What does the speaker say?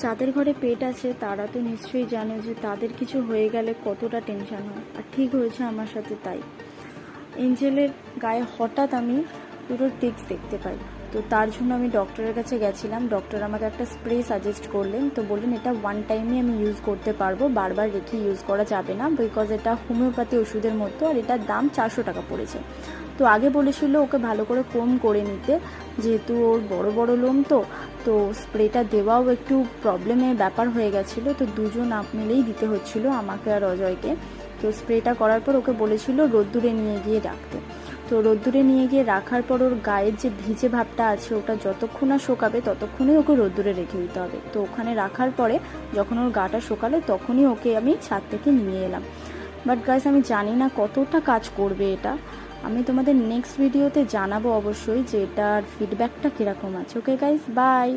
যাদের ঘরে পেট আছে তারা তো নিশ্চয়ই জানে যে তাদের কিছু হয়ে গেলে কতটা টেনশন হয়, আর ঠিক হয়েছে আমার সাথে তাই। এঞ্জেলের গায়ে হঠাৎ আমি পুরো টিক্স দেখতে পাই, তো তার জন্য আমি ডক্টরের কাছে গেছিলাম। ডক্টর আমাকে একটা স্প্রে সাজেস্ট করলেন, তো বললেন এটা ওয়ান টাইমে আমি ইউজ করতে পারবো, বারবার রেখে ইউজ করা যাবে না, বিকজ এটা হোমিওপ্যাথি ওষুধের মতো, আর এটার দাম 400 টাকা পড়েছে। তো আগে বলেছিল ওকে ভালো করে কোম করে নিতে, যেহেতু ওর বড় বড় লোম, তো স্প্রেটা দেওয়াও একটু প্রবলেমের ব্যাপার হয়ে গেছিলো, তো দুজন মিলেই দিতে হচ্ছিলো আমাকে আর অজয়কে। তো স্প্রেটা করার পর ওকে বলেছিল রোদ্দুরে নিয়ে গিয়ে রাখতে। তো রোদ্দুরে নিয়ে গিয়ে রাখার পর ওর গায়ের যে ভিজে ভাবটা আছে ওটা যতক্ষণ না শোকাবে ততক্ষণই ওকে রোদ্দুরে রেখে দিতে হবে। তো ওখানে রাখার পরে যখন ওর গাটা শোকালে তখনই ওকে আমি ছাদ থেকে নিয়ে এলাম। বাট গাইস, আমি জানি না কতটা কাজ করবে এটা। আমি তোমাদের নেক্সট ভিডিওতে জানাবো অবশ্যই যে এটার ফিডব্যাকটা কীরকম আছে। Okay guys, by.